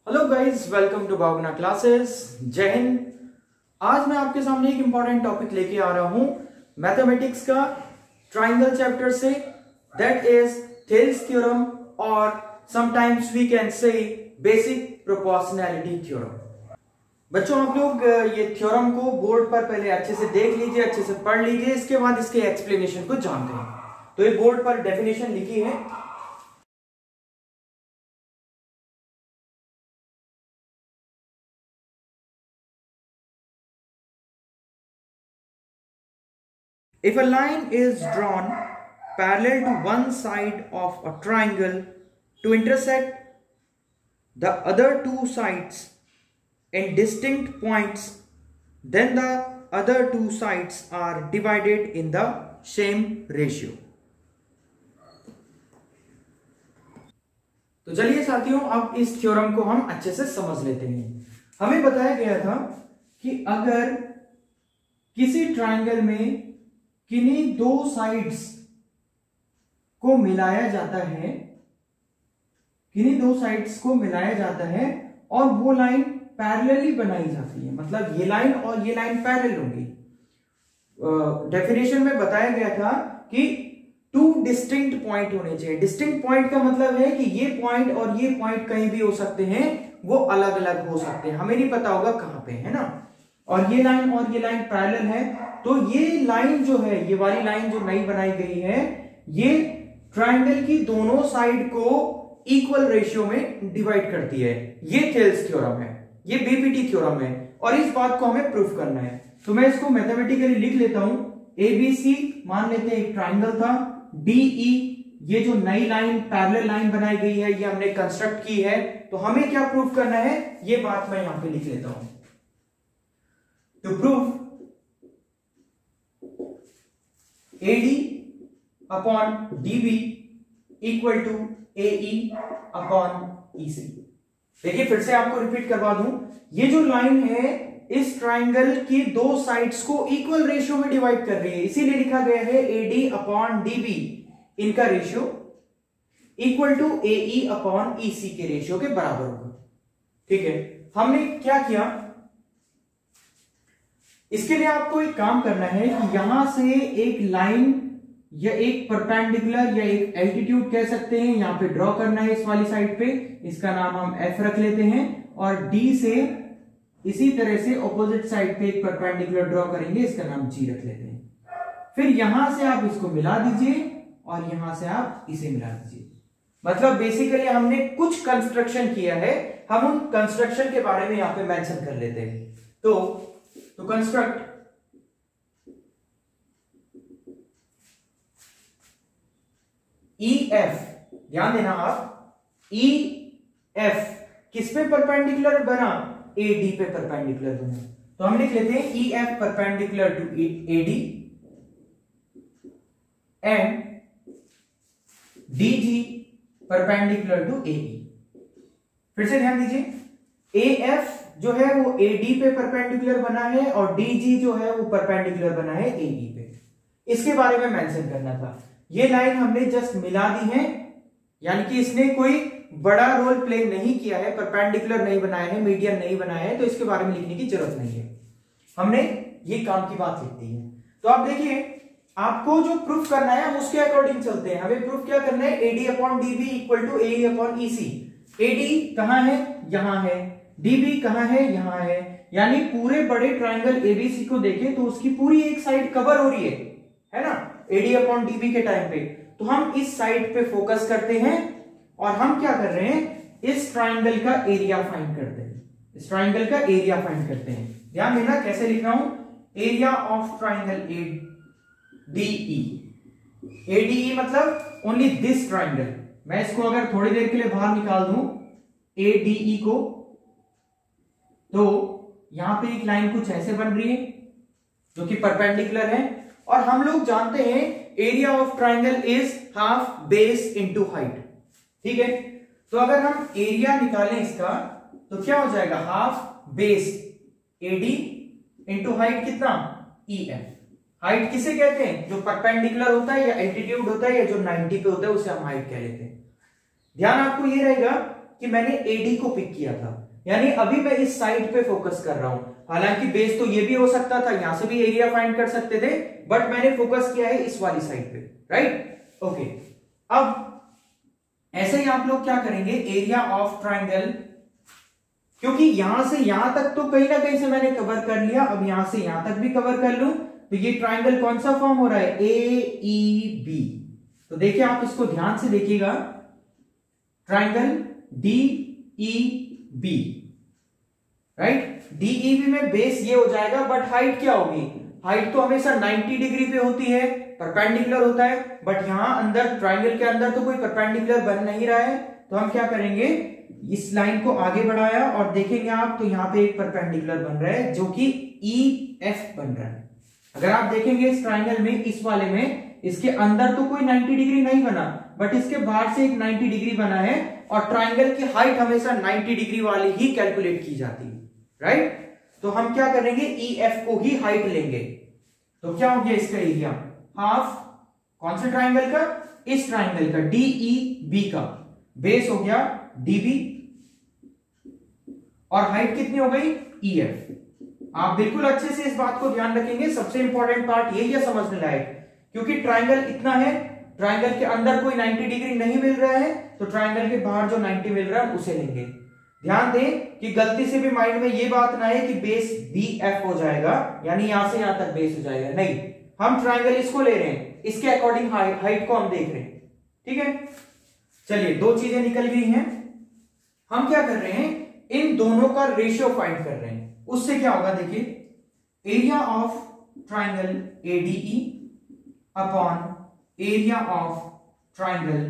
Hello guys, welcome to Bhavna classes. जय हिंद। आज मैं आपके सामने एक इंपॉर्टेंट टॉपिक लेके आ रहा हूं मैथमेटिक्स का, ट्राइंगल चैप्टर से, दैट इज थेल्स थ्योरम और sometimes we can say basic proportionality theorem. बच्चों, आप लोग ये थ्योरम को बोर्ड पर पहले अच्छे से देख लीजिए, अच्छे से पढ़ लीजिए, इसके बाद इसके एक्सप्लेनेशन को जानते हैं। तो ये बोर्ड पर डेफिनेशन लिखी है। If a line is drawn parallel to one side of a triangle to intersect the other two sides in distinct points, then the other two sides are divided in the same ratio. तो चलिए साथियों, अब इस theorem को हम अच्छे से समझ लेते हैं। हमें बताया गया था कि अगर किसी ट्राइंगल में किन्हीं दो साइड्स को मिलाया जाता है, किन्हीं दो साइड्स को मिलाया जाता है और वो लाइन पैरेलली बनाई जाती है, मतलब ये लाइन और ये लाइन पैरेलल होंगी। डेफिनेशन में बताया गया था कि टू डिस्टिंक्ट पॉइंट होने चाहिए। डिस्टिंक्ट पॉइंट का मतलब है कि ये पॉइंट और ये पॉइंट कहीं भी हो सकते हैं, वो अलग अलग हो सकते हैं, हमें नहीं पता होगा कहां पे, है ना। और ये लाइन पैरेलल है, तो ये लाइन जो है, ये वाली लाइन जो नई बनाई गई है, ये ट्राइंगल की दोनों साइड को इक्वल रेशियो में डिवाइड करती है। ये थेल्स थ्योरम है, ये बीपीटी थ्योरम है, और इस बात को हमें प्रूफ करना है। तो मैं इसको मैथमेटिकली लिख लेता हूं। एबीसी मान लेते हैं एक ट्राइंगल था, डीई ये जो नई लाइन पैरेलल लाइन बनाई गई है, ये हमने कंस्ट्रक्ट की है। तो हमें क्या प्रूफ करना है, ये बात मैं यहां पे लिख लेता हूं। To prove AD upon DB equal to AE upon EC। देखिए, फिर से आपको रिपीट करवा दूं, ये जो लाइन है इस ट्राइंगल की दो साइड्स को इक्वल रेशियो में डिवाइड कर रही है, इसीलिए लिखा गया है AD अपॉन DB, इनका ratio equal to AE upon EC के रेशियो के बराबर होगा। ठीक है, हमने क्या किया, इसके लिए आपको एक काम करना है कि यहां से एक लाइन या एक परपेंडिकुलर या एक एल्टीट्यूड कह सकते हैं, यहां पे ड्रॉ करना है इस वाली साइड पे, इसका नाम हम F रख लेते हैं, और D से इसी तरह से ऑपोजिट साइड पे एक परपेंडिकुलर ड्रॉ करेंगे, इसका नाम G रख लेते हैं। फिर यहां से आप इसको मिला दीजिए और यहां से आप इसे मिला दीजिए। मतलब बेसिकली हमने कुछ कंस्ट्रक्शन किया है, हम उन कंस्ट्रक्शन के बारे में यहां पे मेंशन कर लेते हैं। तो कंस्ट्रक्ट EF, ध्यान देना आप, EF किस पे परपेंडिकुलर बना, AD पे परपेंडिकुलर बना। तो हम लिख लेते हैं EF perpendicular to AD and DG perpendicular to AE। फिर से ध्यान दीजिए, AF जो है वो AD पे परपेंडिकुलर बना है और DG जो है वो परपेंडिकुलर बना है AE पे। इसके बारे में मेंशन करना था। ये लाइन हमने जस्ट मिला दी है, यानी कि इसने कोई बड़ा रोल प्ले नहीं किया है, परपेंडिकुलर नहीं बनाया है, मीडियन नहीं बनाया है, तो इसके बारे में लिखने की जरूरत नहीं है, हमने ये काम की बात लिख दी है। तो आप देखिए, आपको जो प्रूफ करना है हम उसके अकॉर्डिंग चलते हैं। हमें प्रूफ क्या करना है, AD upon DB equal to AE upon EC। AD कहां है, यहां है, DB कहां है, यहां है, यानी पूरे बड़े ट्राइंगल ABC को देखें तो उसकी पूरी एक साइड कवर हो रही है ना, AD अपॉन DB के टाइम पे। तो हम इस साइड पे फोकस करते हैं और हम क्या कर रहे हैं, इस ट्राइंगल का एरिया फाइंड करते हैं, इस ट्राइंगल का एरिया फाइंड करते हैं। ध्यान देना कैसे लिख रहा हूं, area of triangle ADE। ADE मतलब ओनली दिस ट्राइंगल। मैं इसको अगर थोड़ी देर के लिए बाहर निकाल दूं ADE को, तो यहां पे एक लाइन कुछ ऐसे बन रही है जो कि परपेंडिकुलर है, और हम लोग जानते हैं area of triangle is half base into height. ठीक है, तो अगर हम एरिया निकालें इसका तो क्या हो जाएगा, half base AD into height कितना, EF। हाइट किसे कहते हैं, जो परपेंडिकुलर होता है या एल्टीट्यूड होता है या जो 90 पे होता है, उसे हम हाइट कह लेते हैं। ध्यान आपको ये रहेगा कि मैंने एडी को पिक किया था, यानी अभी मैं इस साइड पे फोकस कर रहा हूं। हालांकि बेस तो ये भी हो सकता था, यहां से भी एरिया फाइंड कर सकते थे, बट मैंने फोकस किया है इस वाली साइड पे, राइट। ओके, अब ऐसे ही आप लोग क्या करेंगे, एरिया ऑफ ट्राइंगल, क्योंकि यहां से यहां तक तो कहीं ना कहीं से मैंने कवर कर लिया, अब यहां से यहां तक भी कवर कर लूं तो ये ट्राइंगल कौन सा फॉर्म हो रहा है, AEB। तो देखिए आप इसको ध्यान से देखिएगा, ट्राइंगल DEB, राइट। DEB में बेस ये हो जाएगा, बट हाइट क्या होगी, हाइट तो हमेशा 90 डिग्री पे होती है, परपेंडिकुलर होता है, बट यहां अंदर ट्राइंगल के अंदर तो कोई परपेंडिकुलर बन नहीं रहा है, तो हम क्या करेंगे, इस लाइन को आगे बढ़ाया और देखेंगे आप तो यहां पे एक परपेंडिकुलर बन रहा है जो कि EF बन रहा है। अगर आप देखेंगे इस ट्राइंगल में, इस वाले में, इसके अंदर तो कोई 90 डिग्री नहीं बना, बट इसके बाहर से एक 90 डिग्री बना है, और ट्राइंगल की हाइट हमेशा 90 डिग्री वाली ही कैलकुलेट की जाती है, राइट। तो हम क्या करेंगे, EF को ही हाइट लेंगे, तो क्या हो गया इसका एरिया, हाफ कौन से ट्राइंगल का, इस ट्राइंगल का DEB का, बेस हो गया DB, और हाइट कितनी हो गई EF। आप बिल्कुल अच्छे से इस बात को ध्यान रखेंगे, सबसे इंपॉर्टेंट पार्ट यही है समझने लायक, क्योंकि ट्राइंगल इतना है, ट्राइंगल के अंदर कोई 90 डिग्री नहीं मिल रहा है, तो ट्राइंगल के बाहर जो 90 मिल रहा है उसे लेंगे। ध्यान दें कि गलती से भी माइंड में ये बात ना है कि बेस BF हो जाएगा, यानी यहां से यहां तक बेस हो जाएगा, नहीं, हम ट्राइंगल इसको ले रहे हैं, इसके अकॉर्डिंग हाइट को हम देख रहे हैं, ठीक है। चलिए, दो चीजें निकल गई हैं, हम क्या कर रहे हैं, इन दोनों का रेशियो फाइंड कर रहे हैं। उससे क्या होगा, देखिए, area of triangle ADE upon area of triangle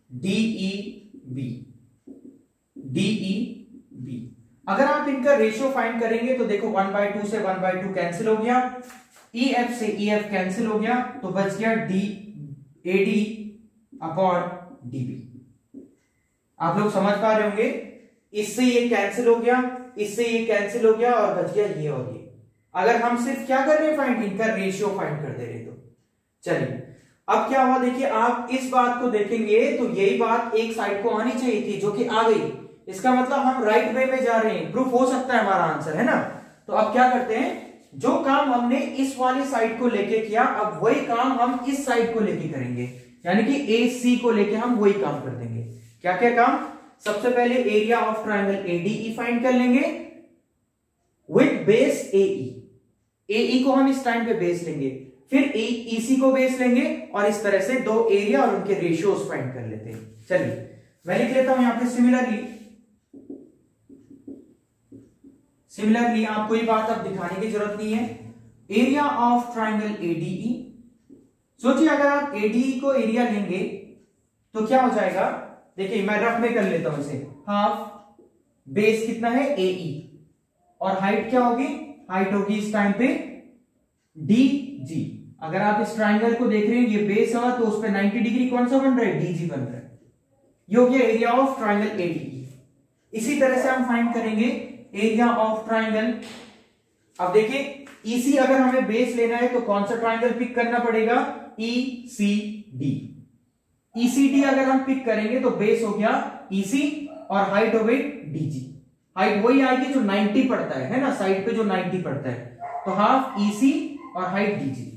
DEB। अगर आप इनका रेशियो फाइंड करेंगे तो देखो 1/2 से 1/2 कैंसिल हो गया, EF से EF कैंसिल हो गया, तो बच गया AD अपॉन DB। आप लोग समझ पा रहे होंगे, इससे ये कैंसिल हो गया, इससे ये कैंसिल हो गया, और बच गया ये और ये। अगर हम सिर्फ क्या कर रहे हैं, फाइंड, इनका रेशियो फाइंड कर दे रहे, तो चलिए अब क्या हुआ, देखिए आप इस बात को देखेंगे तो यही बात एक साइड को आनी चाहिए थी, जो कि आ गई, इसका मतलब हम राइट वे में जा रहे हैं, प्रूफ हो सकता है हमारा आंसर, है ना। तो अब क्या करते हैं, जो काम हमने इस वाली साइड को लेके किया, अब वही काम हम इस साइड को लेके करेंगे, यानी कि AC को लेके हम वही काम कर देंगे। क्या क्या काम, सबसे पहले area of triangle ADE find कर लेंगे विद बेस AE को हम इस टाइम पे बेस लेंगे, फिर EC को बेस लेंगे, और इस तरह से दो एरिया और उनके रेशियोज फाइंड कर लेते हैं। चलिए मैं लिख लेता हूं यहां पे, सिमिलरली आपको ये बात अब दिखाने की जरूरत नहीं है, एरिया ऑफ ट्राइंगल ADE। सोचिए अगर आप ADE को एरिया लेंगे तो क्या हो जाएगा, देखिए मैं रफ में कर लेता हूं इसे, हाफ बेस कितना है AE, और हाइट क्या होगी, हाइट होगी इस टाइम पे DG। अगर आप इस ट्राइंगल को देख रहे हैं, ये बेस है तो उस पे 90 डिग्री कौन सा बन रहा है, DG बन रहा है, ये हो गया एरिया ऑफ ट्राइंगल ADE। इसी तरह से हम फाइंड करेंगे एरिया ऑफ ट्राइंगल, अब देखिए EC अगर हमें बेस लेना है तो कौन सा ट्राइंगल पिक करना पड़ेगा, ECD। ECD अगर हम पिक करेंगे तो बेस हो गया EC और हाइट हो गई DG। हाइट वही आएगी जो 90 पड़ता है ना, साइड पे जो 90 पड़ता है, तो हाफ EC और हाइट DG।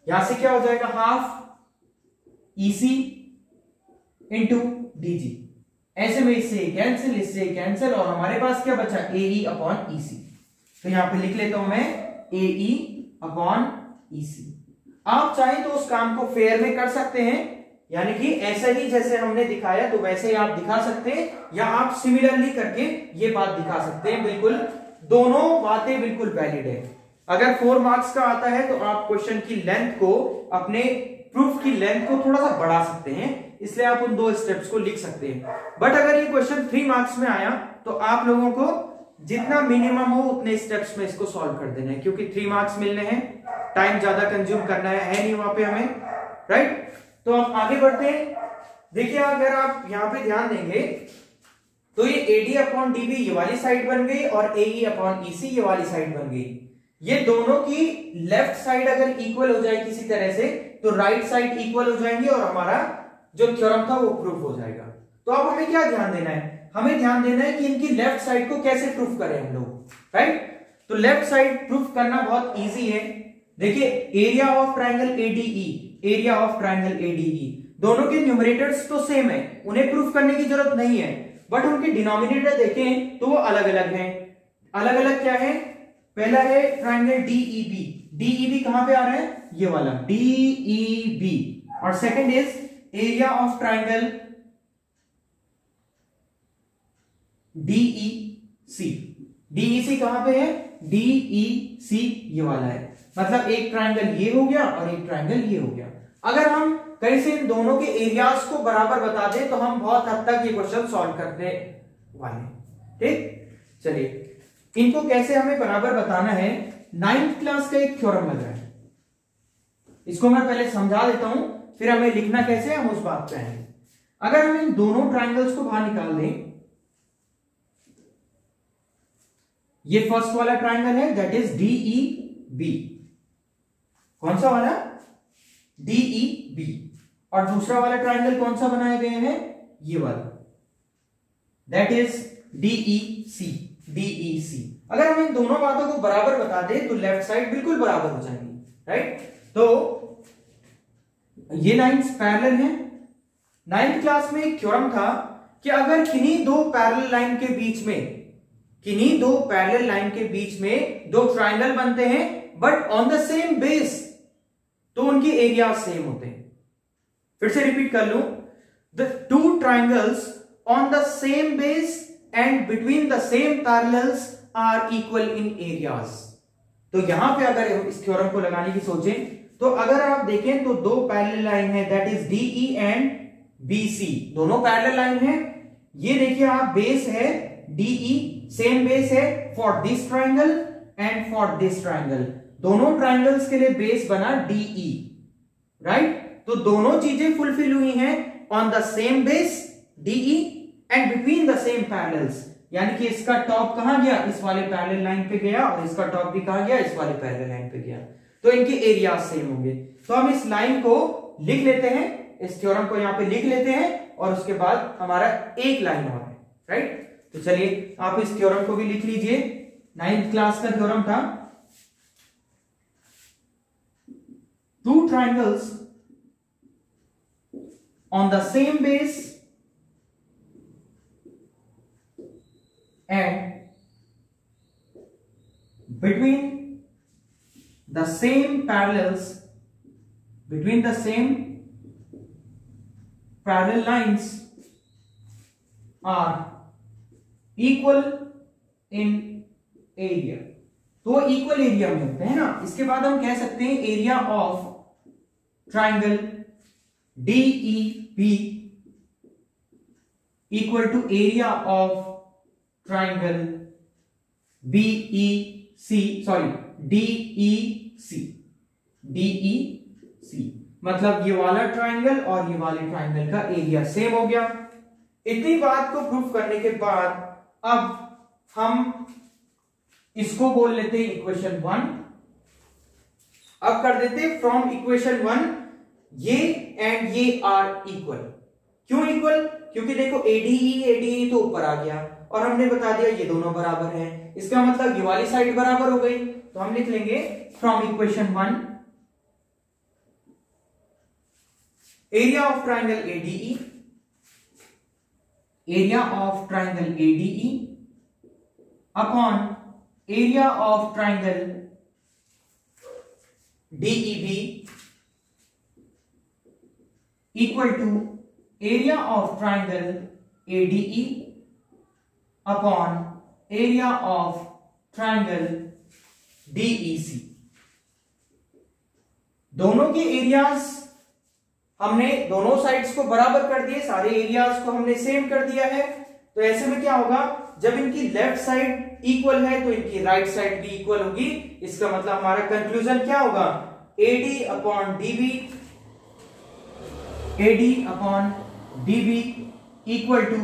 यहां से क्या हो जाएगा, हाफ EC इंटू DG, ऐसे में इससे कैंसिल, इससे कैंसिल, और हमारे पास क्या बचा, AE अपॉन EC। तो यहां पे लिख लेता हूं मैं AE अपॉन EC। आप चाहे तो उस काम को फेयर में कर सकते हैं, यानी कि ऐसा ही जैसे हमने दिखाया तो वैसे ही आप दिखा सकते हैं, या आप सिमिलरली करके ये बात दिखा सकते हैं। बिल्कुल दोनों बातें बिल्कुल वैलिड है। अगर 4 मार्क्स का आता है तो आप क्वेश्चन की लेंथ को, अपने प्रूफ की लेंथ को थोड़ा सा बढ़ा सकते हैं, इसलिए आप उन 2 स्टेप्स को लिख सकते हैं। बट अगर ये क्वेश्चन 3 मार्क्स में आया तो आप लोगों को जितना मिनिमम हो उतने स्टेप्स में इसको सॉल्व कर देना है, क्योंकि 3 मार्क्स मिलने हैं, टाइम ज्यादा कंज्यूम करना है नहीं वहां पे हमें, राइट। तो अब आगे बढ़ते हैं। देखिए अगर आप यहां पे ध्यान देंगे तो ये AD अपॉन DB ये वाली साइड बन गई, और AE अपॉन EC ये वाली साइड बन गई। ये दोनों की लेफ्ट साइड अगर इक्वल हो जाए किसी तरह से, तो राइट साइड इक्वल हो जाएंगे, और हमारा जो थ्योरम था वो प्रूफ हो जाएगा। तो अब हमें क्या ध्यान देना है, हमें ध्यान देना है कि इनकी लेफ्ट साइड को कैसे प्रूफ करें हम लोग, राइट। तो लेफ्ट साइड प्रूफ करना बहुत इजी है। देखिए area of triangle ADE, area of triangle ADE, दोनों के न्यूमरेटर्स तो सेम है, उन्हें प्रूफ करने की जरूरत नहीं है, बट उनके डिनोमिनेटर देखें तो वो अलग अलग हैं। अलग अलग क्या है, पहला है ट्राइंगल डीईबी, डीईबी कहां पे आ रहा है, ये वाला डीईबी, और second is area of triangle DEC, DEC कहां पे है, डीईसी ये वाला है, मतलब एक ट्राइंगल ये हो गया और एक ट्राइंगल ये हो गया। अगर हम कहीं से इन दोनों के एरियाज को बराबर बता दें तो हम बहुत हद तक ये क्वेश्चन सॉल्व करने वाले, ठीक। चलिए इनको कैसे हमें बराबर बताना है, 9th क्लास का एक थ्योरम लग रहा है, इसको मैं पहले समझा देता हूं, फिर हमें लिखना कैसे हम उस बात पे आएंगे। अगर हम इन दोनों ट्राइंगल्स को बाहर निकाल दें, ये फर्स्ट वाला ट्राइंगल है दैट इज डीईबी, कौन सा वाला, डीईबी, और दूसरा वाला ट्राइंगल कौन सा बनाए गए हैं, ये वाला दैट इज डीईसी, डीईसी। अगर हम इन दोनों बातों को बराबर बता दें तो लेफ्ट साइड बिल्कुल बराबर हो जाएंगी, राइट। तो ये लाइंस पैरेलल हैं। 9th क्लास में एक थ्योरम था कि अगर किन्हीं दो पैरेलल लाइन के बीच में, किन्हीं दो पैरेलल लाइन के बीच में दो ट्राइंगल बनते हैं but on the same base, तो उनके एरिया सेम होते हैं। फिर से रिपीट कर लूं, the two triangles on the same base and between the same parallels are equal in areas. तो यहां पे अगर इस थ्योरम को लगाने की सोचें तो अगर आप देखें तो दो पैरेलल लाइन है that is D E and B C, दोनों पैरेलल लाइन है। ये देखिए आप बेस है डीई, सेम बेस है for this triangle and for this triangle, दोनों ट्राइंगल्स के लिए बेस बना डीई, राइट। तो दोनों चीजें फुलफिल हुई हैं on the same base D E and between the same parallels, यानी कि इसका टॉप कहां गया, इस वाले पैरेलल लाइन पे गया, और इसका टॉप भी कहां गया, इस वाले पैरेलल लाइन पे गया, तो इनके एरिया सेम होंगे। तो हम इस लाइन को लिख लेते हैं, इस थ्योरम को यहां पे लिख लेते हैं, और उसके बाद हमारा एक लाइन और है, राइट। तो चलिए आप इस थ्योरम को भी लिख लीजिए, 9th क्लास का थ्योरम था। To triangles on the same base and between the same parallels, between the same parallel lines are equal in area। तो इक्वल एरिया में होते हैं ना। इसके बाद हम कह सकते हैं area of triangle DEP equal to area of triangle BEC, sorry DEC, DEC मतलब ये वाला ट्राइंगल और ये वाले ट्राइंगल का एरिया सेम हो गया। इतनी बात को प्रूफ करने के बाद अब हम इसको बोल लेते हैं इक्वेशन 1। अब कर देते हैं फ्रॉम इक्वेशन 1 ये एंड ये आर इक्वल। क्यों इक्वल? क्योंकि देखो ADE तो ऊपर आ गया और हमने बता दिया ये दोनों बराबर हैं, इसका मतलब ये वाली साइड बराबर हो गई। तो हम लिख लेंगे from equation 1 area of triangle ADE, area of triangle ADE upon area of triangle DEB equal to area of triangle ADE upon area of triangle DEC। दोनों के एरियाज हमने दोनों साइड्स को बराबर कर दिए, सारे एरियाज को हमने सेम कर दिया है। तो ऐसे में क्या होगा, जब इनकी लेफ्ट साइड इक्वल है तो इनकी राइट साइड भी इक्वल होगी। इसका मतलब हमारा कंक्लूजन क्या होगा, AD upon DB, AD upon DB equal to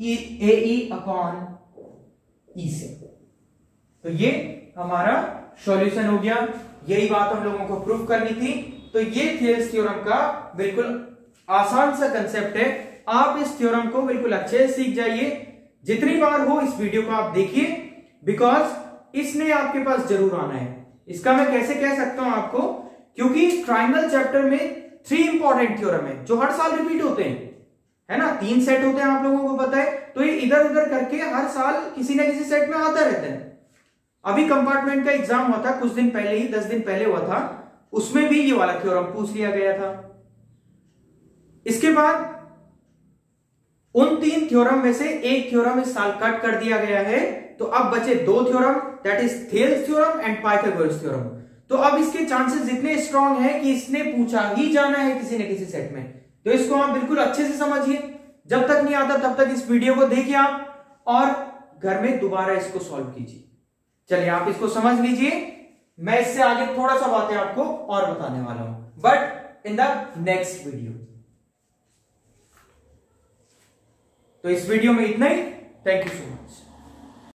AE upon EC। तो ये हमारा सॉल्यूशन हो गया। यही बात हम लोगों को प्रूफ करनी थी। तो ये थेल्स थ्योरम का बिल्कुल आसान सा कंसेप्ट है, आप इस थ्योरम को बिल्कुल अच्छे से सीख जाइए। जितनी बार हो इस वीडियो को आप देखिए, बिकॉज इसने आपके पास जरूर आना है। इसका मैं कैसे कह सकता हूं आपको, क्योंकि ट्राइंगल चैप्टर में 3 इंपॉर्टेंट थ्योरम है जो हर साल रिपीट होते हैं, है ना। 3 सेट होते हैं, आप लोगों को पता है। तो ये इधर उधर करके हर साल किसी ना किसी सेट में आता रहता है। अभी कंपार्टमेंट का एग्जाम हुआ था कुछ दिन पहले ही, 10 दिन पहले हुआ था, उसमें भी ये वाला थ्योरम पूछ लिया गया था। इसके बाद उन 3 थ्योरम में से एक थ्योरम इस साल कट कर दिया गया है, तो अब बचे 2 theorem, that is Thales theorem and Pythagoras theorem. तो अब इसके चांसेस इतने स्ट्रांग है कि इसने पूछा ही जाना है किसी न किसी सेट में। तो इसको आप बिल्कुल अच्छे से समझिए। जब तक नहीं आता तब तक इस वीडियो को देखिए आप, और घर में दोबारा इसको सॉल्व कीजिए। चलिए आप इसको समझ लीजिए, मैं इससे आगे थोड़ा सा बातें आपको और बताने वाला हूं, but in the next video. तो इस वीडियो में इतना ही। Thank you so much.